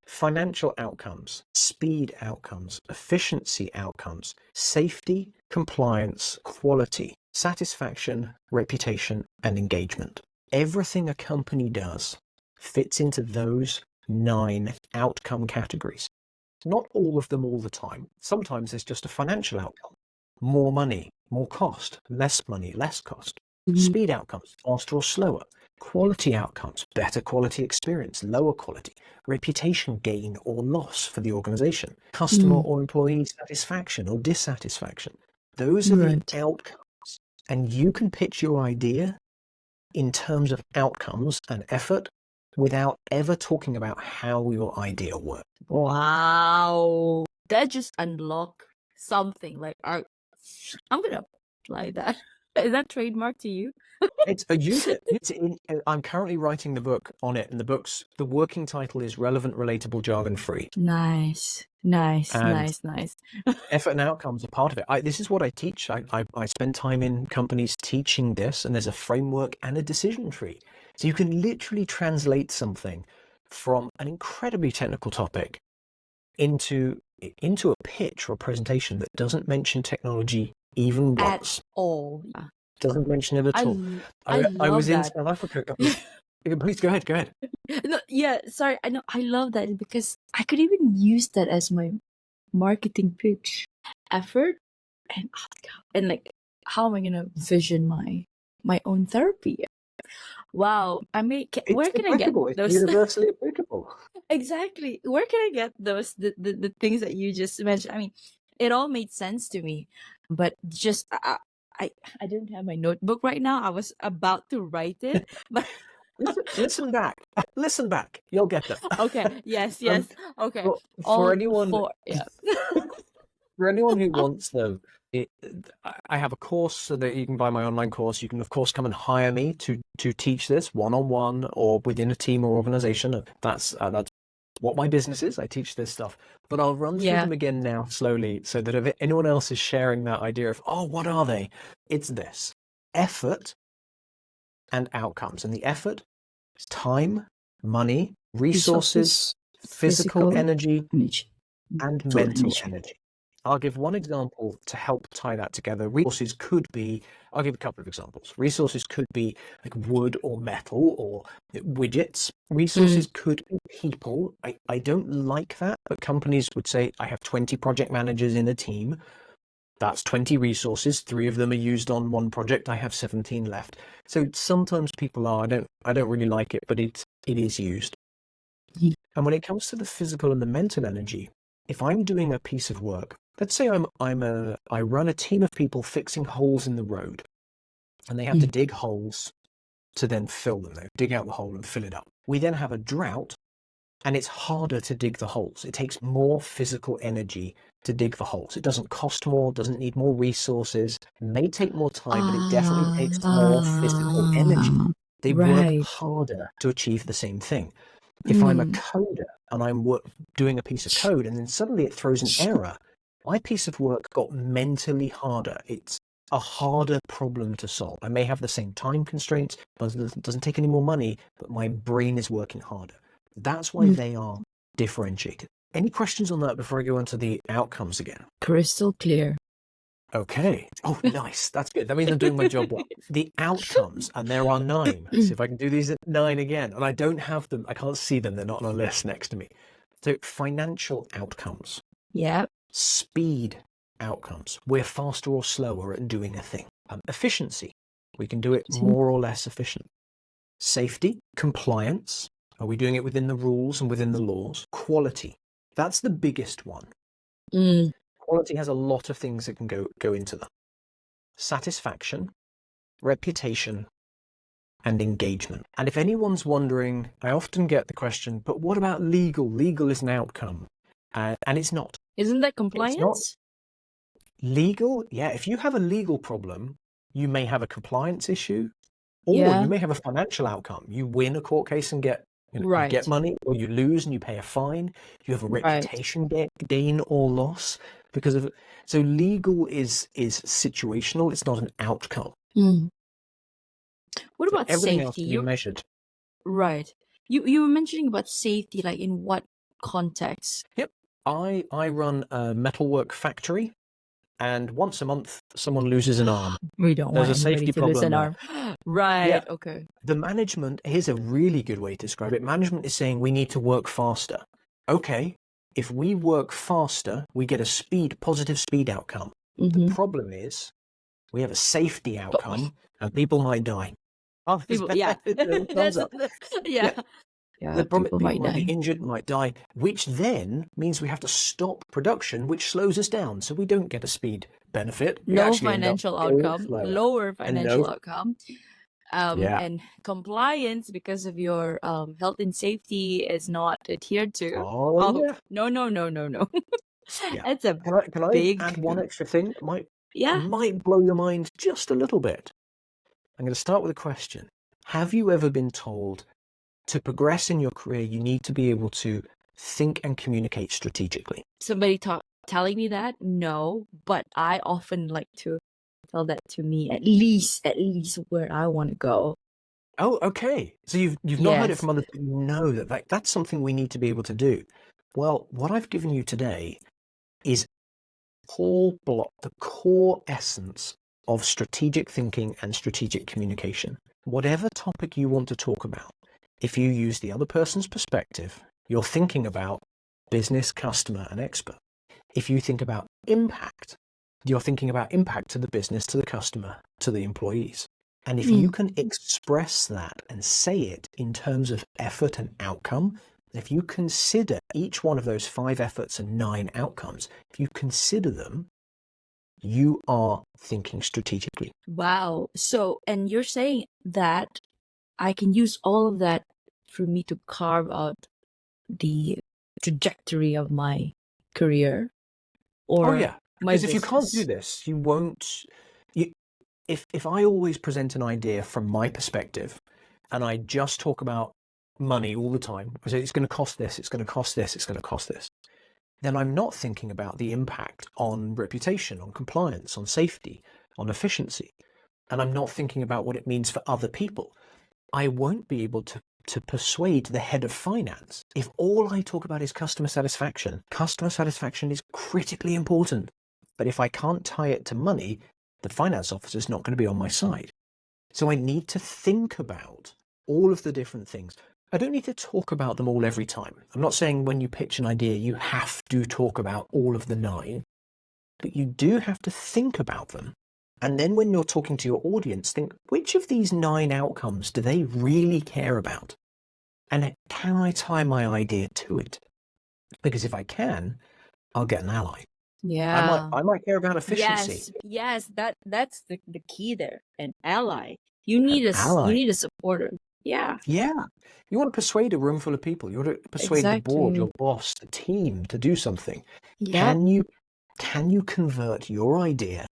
financial outcomes, speed outcomes, efficiency outcomes, safety, compliance, quality, satisfaction, reputation, and engagement. Everything a company does fits into those 9 outcome categories. Not all of them all the time. Sometimes there's just a financial outcome. More money, more cost, less money, less cost. Speed outcomes, faster or slower. Quality outcomes, better quality experience, lower quality. Reputation gain or loss for the organization. Customer or employee satisfaction or dissatisfaction. Those are the outcomes. And you can pitch your idea in terms of outcomes and effort without ever talking about how your idea works.
Wow. That just unlocked something. Like, I'm going to apply that. Is that trademark to you?
Use it. I'm currently writing the book on it, and the working title is Relevant, Relatable, Jargon Free.
Nice.
Effort and outcomes are part of it. This is what I teach. I spend time in companies teaching this, and there's a framework and a decision tree. So you can literally translate something from an incredibly technical topic into a pitch or a presentation that doesn't mention technology even once.
At all.
Doesn't mention it at all. I was in South Africa. Please go ahead.
No, yeah, sorry. I know. I love that because I could even use that as my marketing pitch. Effort and outcome, and like how am I gonna vision my own therapy? Wow. I mean,
It's
where can I get
applicable. It's
those?
universally applicable.
Exactly. Where can I get those the things that you just mentioned? I mean, it all made sense to me, but just I I didn't have my notebook right now. I was about to write it, but
Listen back. Listen back. You'll get them.
okay. Yes,
Um,
yes. Okay.
for
All
anyone
four. Yeah.
For anyone who wants, though, it, I have a course so that you can buy my online course. You can, of course, come and hire me to teach this one-on-one or within a team or organization. That's what my business is. I teach this stuff. But I'll run through
Yeah.
them again now slowly so that if anyone else is sharing that idea of, oh, what are they? It's this: effort and outcomes. And the effort is time, money, resources, physical energy,
energy,
and
mental
mental
energy.
energy. I'll give one example to help tie that together. Resources could be, I'll give a couple of examples. Resources could be like wood or metal or widgets. Resources could be people. I don't like that, but companies would say, I have 20 project managers in a team. That's 20 resources. 3 of them are used on one project. I have 17 left. So sometimes people are, I don't really like it, but it is used. And when it comes to the physical and the mental energy, if I'm doing a piece of work, let's say I run a team of people fixing holes in the road, and they have to dig holes to then fill them. They dig out the hole and fill it up. We then have a drought, and it's harder to dig the holes. It takes more physical energy to dig the holes. It doesn't cost more, doesn't need more resources. It may take more time, but it definitely takes more physical energy. They work harder to achieve the same thing. If I'm a coder and I'm doing a piece of code and then suddenly it throws an error, my piece of work got mentally harder. It's a harder problem to solve. I may have the same time constraints, but it doesn't take any more money, but my brain is working harder. That's why they are differentiated. Any questions on that before I go into the outcomes again?
Crystal clear.
Okay. Oh, nice. That's good. That means I'm doing my job well. The outcomes, and there are 9. See if I can do these at 9 again. And I don't have them. I can't see them. They're not on a list next to me. So financial outcomes.
Yeah.
Speed outcomes. We're faster or slower at doing a thing. Efficiency. We can do it more or less efficiently. Safety. Compliance. Are we doing it within the rules and within the laws? Quality. That's the biggest one. Quality has a lot of things that can go into that. Satisfaction, reputation, and engagement. And if anyone's wondering, I often get the question, but what about legal? Legal is an outcome. And it's not.
Isn't that
It's not.
compliance?
Legal, yeah, if you have a legal problem, you may have a compliance issue, or
Yeah.
you may have a financial outcome. You win a court case and get you get money, or you lose and you pay a fine. You have a reputation gain or loss because of it. So legal is situational. It's not an outcome.
What about
Everything else
safety?
can be measured.
Right. You were mentioning about safety, like in what context?
Yep. I run a metalwork factory, and once a month someone loses an arm.
We don't
There's
want
a
anybody
safety
to lose
problem
an
there.
arm. Right.
Yeah.
Okay.
The management, here's a really good way to describe it. Management is saying we need to work faster. Okay, if we work faster, we get a positive speed outcome. The problem is we have a safety outcome and people might die. Oh,
People, yeah. Yeah.
The problem,
People
people
might
be
die.
injured, might die, which then means we have to stop production, which slows us down. So we don't get a speed benefit. We
No
actually end up
financial
going
outcome,
slower.
lower
And
financial outcome.
Yeah.
And compliance because of your health and safety is not adhered to.
Oh, yeah.
No.
Yeah.
It's a
Can I
big
add one extra thing that
yeah.
might blow your mind just a little bit? I'm going to start with a question. Have you ever been told to progress in your career, you need to be able to think and communicate strategically?
Somebody telling me that? No, but I often like to tell that to me at least where I want to go.
Oh, okay. So you've not heard it
Yes.
from others, but you know that's something we need to be able to do. Well, what I've given you today is the core essence of strategic thinking and strategic communication. Whatever topic you want to talk about, if you use the other person's perspective, you're thinking about business, customer, and expert. If you think about impact, You're thinking about impact to the business, to the customer, to the employees. And if you
Mm.
can express that and say it in terms of effort and outcome, if you consider each one of those 5 efforts and 9 outcomes, if you consider them, you are thinking strategically.
Wow. So, and you're saying that I can use all of that for me to carve out the trajectory of my career
Oh
or
yeah,
my
because if you can't do
business.
this, you won't. You, if I always present an idea from my perspective, and I just talk about money all the time, I say it's going to cost this, it's going to cost this, it's going to cost this, then I'm not thinking about the impact on reputation, on compliance, on safety, on efficiency, and I'm not thinking about what it means for other people. I won't be able to persuade the head of finance if all I talk about is customer satisfaction. Customer satisfaction is critically important. But if I can't tie it to money, the finance officer is not going to be on my side. So I need to think about all of the different things. I don't need to talk about them all every time. I'm not saying when you pitch an idea, you have to talk about all of the 9, but you do have to think about them. And then when you're talking to your audience, think, which of these 9 outcomes do they really care about? And can I tie my idea to it? Because if I can, I'll get an ally.
Yeah.
I might care about efficiency.
Yes, that's the key there. An ally. You need you
Ally.
need a supporter. Yeah,
Yeah. You want to persuade a room full of people. You want to persuade the board,
exactly.
your boss, the team to do something.
Yep.
Can you convert your idea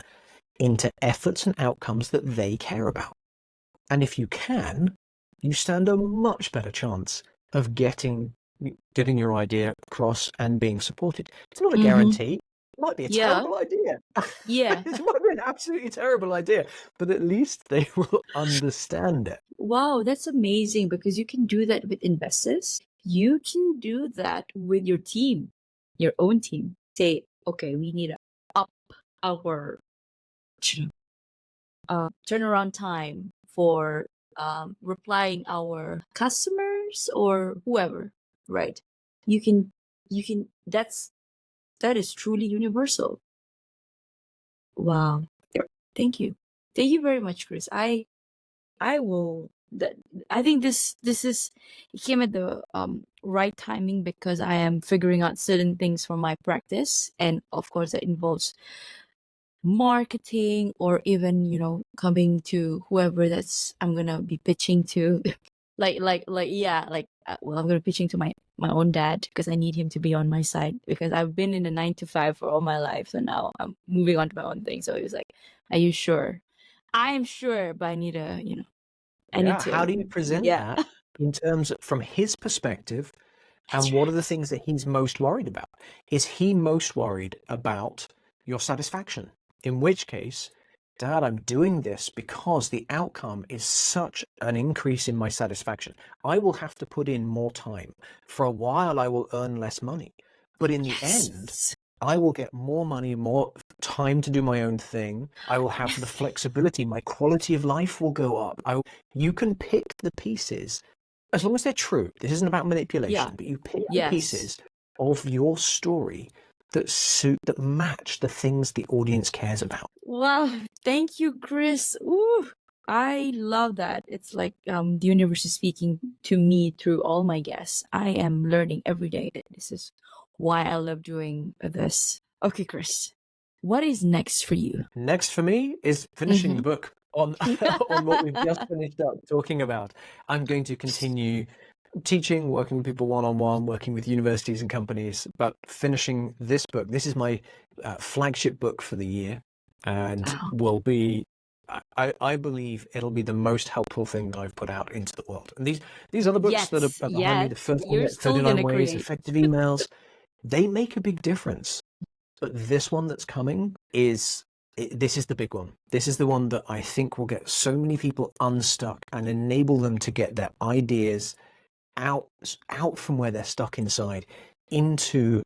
into efforts and outcomes that they care about? And if you can, you stand a much better chance of getting your idea across and being supported. It's not a
Mm-hmm.
guarantee. It might be a
Yeah.
terrible idea.
Yeah.
It might be an absolutely terrible idea, but at least they will understand it.
Wow, that's amazing because you can do that with investors. You can do that with your team, your own team. Say, okay, we need to up our turnaround time for replying our customers or whoever, right? You can that is truly universal. Wow. Thank you. Thank you very much, Chris. I will that I think this is it came at the right timing because I am figuring out certain things for my practice, and of course that involves marketing or even coming to whoever that's I'm gonna be pitching to. Well, I'm gonna be pitching to my own dad because I need him to be on my side because I've been in a 9 to 5 for all my life, so now I'm moving on to my own thing. So he was like, are you sure? I am sure, but I need to I need
Yeah. How
to
do you present
yeah.
that in terms of, from his perspective? And what are the things that he's most worried about? Is he most worried about your satisfaction? In which case, Dad, I'm doing this because the outcome is such an increase in my satisfaction. I will have to put in more time. For a while, I will earn less money. But in the end,
Yes.
I will get more money, more time to do my own thing. I will have the flexibility. My quality of life will go up. You can pick the pieces as long as they're true. This isn't about manipulation, but you pick the
Yes.
pieces of your story that match the things the audience cares about.
Wow. Thank you, Chris. Ooh, I love that. It's like the universe is speaking to me through all my guests. I am learning every day. This is why I love doing this. Okay, Chris, what is next for you?
Next for me is finishing the book on on what we've just finished up talking about. I'm going to continue teaching, working with people one-on-one, working with universities and companies, but finishing this book. This is my flagship book for the year, and
Wow.
will be, I believe it'll be the most helpful thing that I've put out into the world. And these other books that are behind me, the first one,
You're still
39
gonna
Ways,
create.
Effective Emails, they make a big difference. But this one that's coming this is the big one. This is the one that I think will get so many people unstuck and enable them to get their ideas out from where they're stuck inside into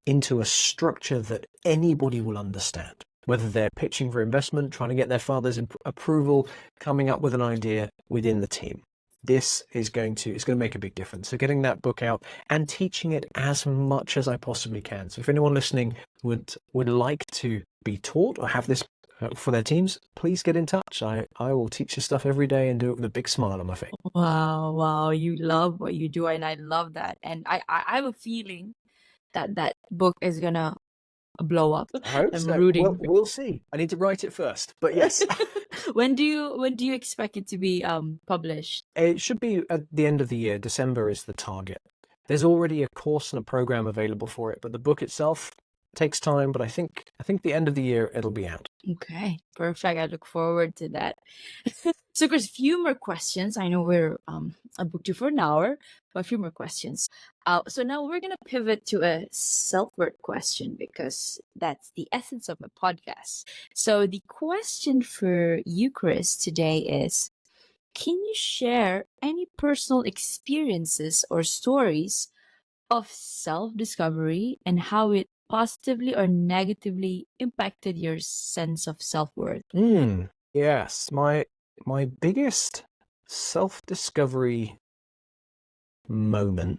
a structure that anybody will understand. Whether they're pitching for investment, trying to get their father's approval, coming up with an idea within the team. this is going to make a big difference. So getting that book out and teaching it as much as I possibly can. So if anyone listening would like to be taught or have this for their teams, please get in touch. I will teach this stuff every day and do it with a big smile on my face.
Wow, you love what you do, and I love that. And I have a feeling that book is gonna blow up.
I hope
I'm
so.
rooting.
We'll see. I need to write it first, but yes.
When do you expect it to be published?
It should be at the end of the year. December is the target. There's already a course and a program available for it, but the book itself takes time. But I think the end of the year it'll be out.
Okay, perfect. I look forward to that. So, Chris, few more questions. I know I booked you for an hour, but a few more questions. So now we're gonna pivot to a self-worth question because that's the essence of my podcast. So the question for you, Chris, today is: can you share any personal experiences or stories of self-discovery and how it positively or negatively impacted your sense of self-worth?
Yes, my biggest self-discovery moment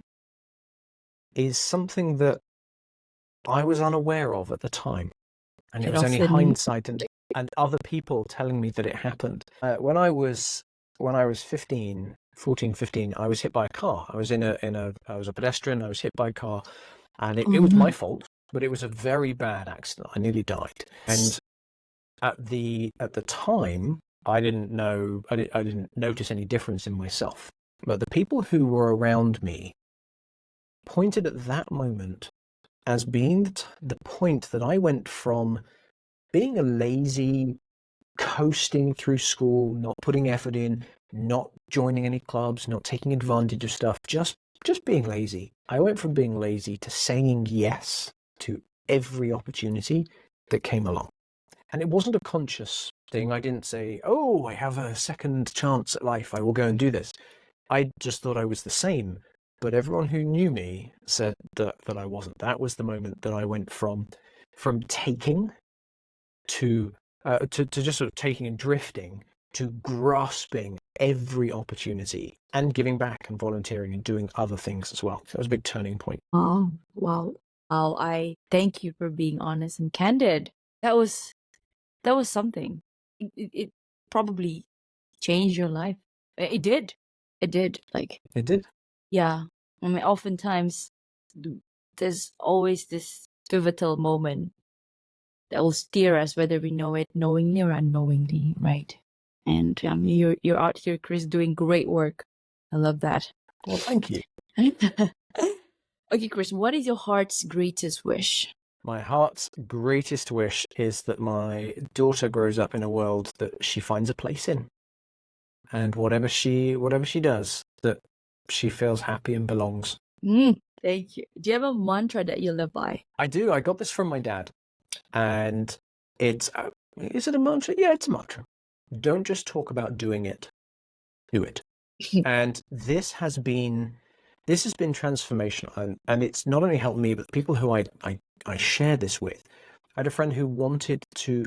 is something that I was unaware of at the time, and it was only hindsight and other people telling me that it happened. When I was 15, I was hit by a car. I was I was a pedestrian. I was hit by a car, and it was my fault, but it was a very bad accident. I nearly died. And at the time, I didn't notice any difference in myself. But the people who were around me pointed at that moment as being the point that I went from being a lazy, coasting through school, not putting effort in, not joining any clubs, not taking advantage of stuff, just being lazy. I went from being lazy to saying yes to every opportunity that came along. And it wasn't a conscious thing. I didn't say, oh, I have a second chance at life, I will go and do this. I just thought I was the same. But everyone who knew me said that I wasn't. That was the moment that I went from taking to just sort of taking and drifting to grasping every opportunity and giving back and volunteering and doing other things as well. So that was a big turning point.
Oh, wow. I thank you for being honest and candid. That was something. It probably changed your life. It did. It did.
It did.
Yeah. I mean, oftentimes there's always this pivotal moment that will steer us, whether we know it knowingly or unknowingly, right? And you're out here, Chris, doing great work. I love that.
Well, thank you.
Okay, Chris, what is your heart's greatest wish?
My heart's greatest wish is that my daughter grows up in a world that she finds a place in. And whatever she does, that she feels happy and belongs.
Thank you. Do you have a mantra that you live by?
I do. I got this from my dad. And is it a mantra? Yeah, it's a mantra. Don't just talk about doing it. Do it. And this has been transformational. And it's not only helped me, but the people who I share this with. I had a friend who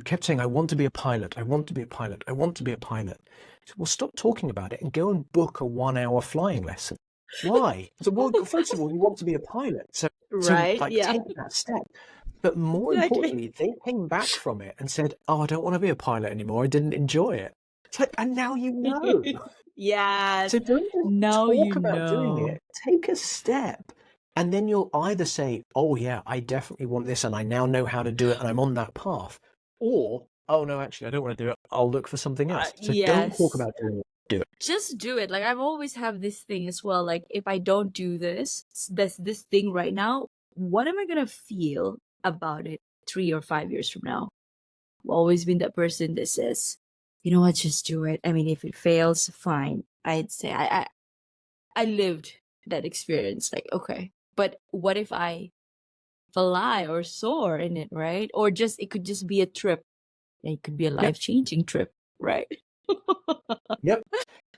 kept saying, I want to be a pilot. I want to be a pilot. I want to be a pilot. I said, well, stop talking about it and go and book a 1-hour flying lesson. Why? So, well, first of all, you want to be a pilot. So take that step. But more importantly, they came back from it and said, oh, I don't want to be a pilot anymore. I didn't enjoy it. It's like, and now you know.
Yes.
So don't just talk about doing it. Take a step. And then you'll either say, oh, yeah, I definitely want this and I now know how to do it and I'm on that path. Or, oh, no, actually, I don't want to do it. I'll look for something else. So don't talk about doing it. Do it.
Just do it. Like, I've always have this thing as well. Like, if I don't do this thing right now, what am I going to feel about it 3 or 5 years from now? I've always been that person that says, you know what, just do it. I mean, if it fails, fine. I'd say I lived that experience. Like, okay, but what if I fly or soar in it, right? Or it could just be a trip. It could be a life-changing trip, right?
Yep.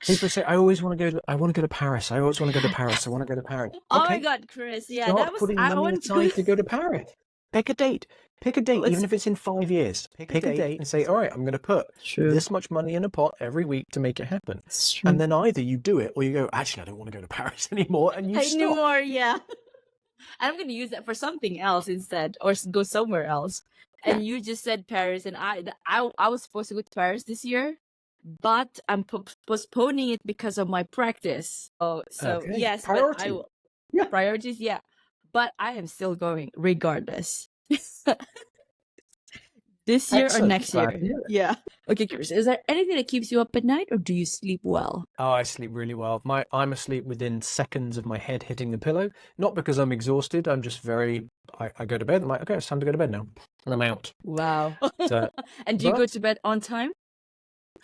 People say, I want to go to Paris. I always want to go to Paris. I want to go to Paris.
Oh my God, Chris. Yeah,
Start putting money aside to go to Paris. Pick a date. Pick a date,
Let's-
even if it's in 5 years. Pick a date and say, all right, I'm going to put
True.
this much money in a pot every week to make it happen.
It's true.
And then either you do it or you go, actually, I don't want to go to Paris anymore, and you stop.
Anymore, yeah. I'm gonna use that for something else instead, or go somewhere else. And you just said Paris, and I was supposed to go to Paris this year, but I'm postponing it because of my practice. Oh, so
Okay.
yes,
Priority.
but I will.
Yeah.
Priorities, yeah. But I am still going regardless. This year or
Excellent.
next
Glad
year?
to hear it.
Yeah. Okay, Chris, is there anything that keeps you up at night, or do you sleep well?
Oh, I sleep really well. I'm asleep within seconds of my head hitting the pillow. Not because I'm exhausted. I'm just I go to bed. I'm like, okay, it's time to go to bed now, and I'm out.
Wow.
So,
And do you go
but-
to bed on time?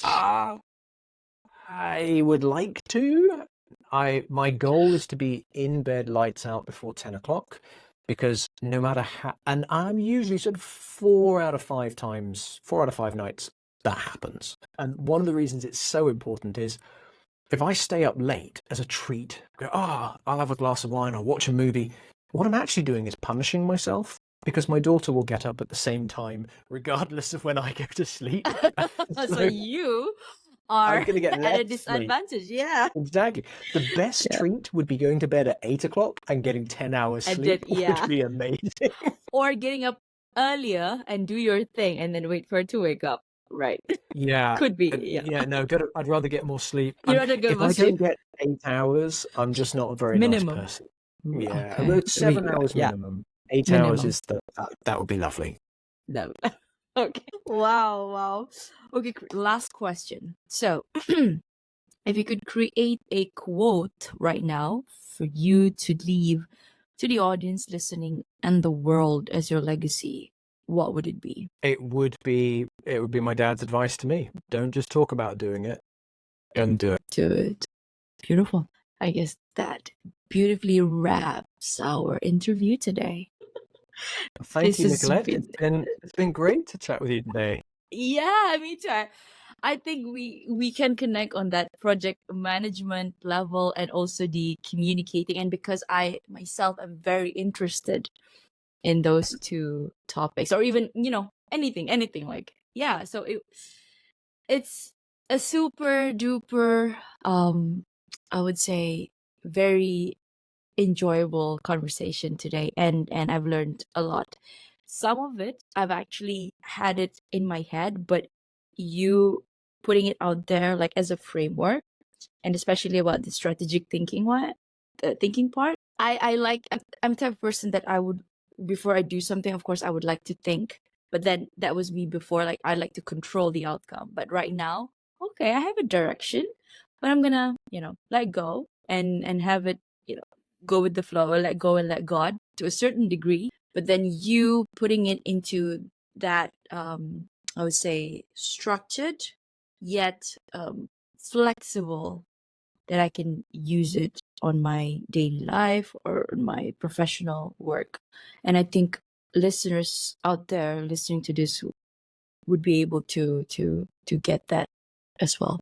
I would like to. My goal is to be in bed lights out before 10 o'clock, because no matter how, and I'm usually sort of 4 out of 5 nights that happens. And one of the reasons it's so important is if I stay up late as a treat, go, I'll have a glass of wine, I'll watch a movie. What I'm actually doing is punishing myself, because my daughter will get up at the same time, regardless of when I go to sleep.
So you are
I'm gonna get
at a
less sleep.
disadvantage. Yeah.
Exactly. The best
Yeah.
treat would be going to bed at 8 o'clock and getting 10 hours
And
sleep,
then- yeah.
would be amazing.
Or getting up earlier and do your thing and then wait for it to wake up. Right.
Yeah.
Could be.
And-
Yeah.
no, I'd rather get more sleep.
You'd rather get
If
more
I
sleep?
don't get 8 hours, I'm just not a very
Minimum.
nice person. Yeah,
Okay.
about 7
We-
hours
yeah.
minimum. 8 hours
Minimum.
is that would be lovely.
No. Okay. Wow. Okay, last question. So, if you could create a quote right now for you to leave to the audience listening and the world as your legacy, what would it be?
It would be my dad's advice to me. Don't just talk about doing it, and do it.
Do it. Beautiful. I guess that beautifully wraps our interview today.
Thank
This
you,
has
Nicolette.
been-
It's been great to chat with you today.
Yeah, me too. I think we can connect on that project management level and also the communicating. And because I myself am very interested in those two topics, or even anything like, yeah. So it's a super duper I would say very enjoyable conversation today, and I've learned a lot. Some of it I've actually had it in my head, but you putting it out there like as a framework, and especially about the strategic thinking the thinking part, I like. I'm the type of person that I would, before I do something, of course I would like to think, but then that was me before, like I like to control the outcome. But right now, okay, I have a direction, but I'm gonna let go and have it go with the flow, or let go and let God to a certain degree. But then you putting it into that I would say structured yet flexible, that I can use it on my daily life or my professional work. And I think listeners out there listening to this would be able to get that as well.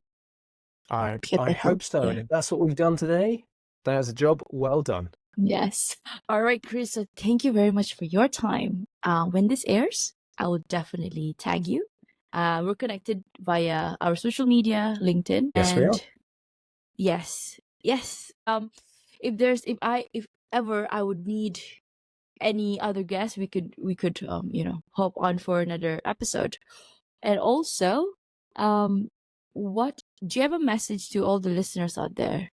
I
Get that
hope
help,
so.
yeah.
And if that's what we've done today, that's a job well done.
Yes. All right, Chris. So thank you very much for your time. When this airs, I will definitely tag you. We're connected via our social media, LinkedIn.
Yes, we are.
Yes. If ever I would need any other guests, we could hop on for another episode. And also, what do you have a message to all the listeners out there?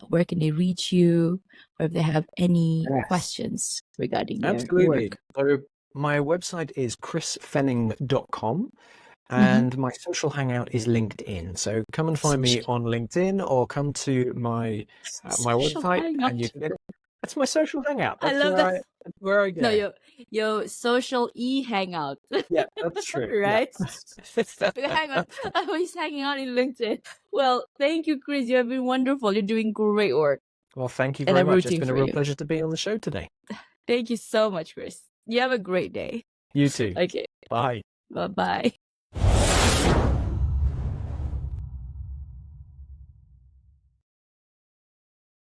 Where can they reach you, or if they have any
Yes.
questions regarding your
Absolutely.
work?
So my website is chrisfenning.com,
Mm-hmm.
and my social hangout is LinkedIn. So come and find me on LinkedIn, or come to my
Social
website,
hangout.
and you can get. That's my social hangout.
I
That's
love
where
that.
that's where I go.
No, your social hangout.
Yeah, that's true.
Right?
Yeah.
Hang on. I was hanging out in LinkedIn. Well, thank you, Chris. You have been wonderful. You're doing great work.
Well, thank you
And
very
I'm
much. It's
rooting
been a
for
real
you.
pleasure to be on the show today.
Thank you so much, Chris. You have a great day.
You too.
Okay.
Bye.
Bye-bye.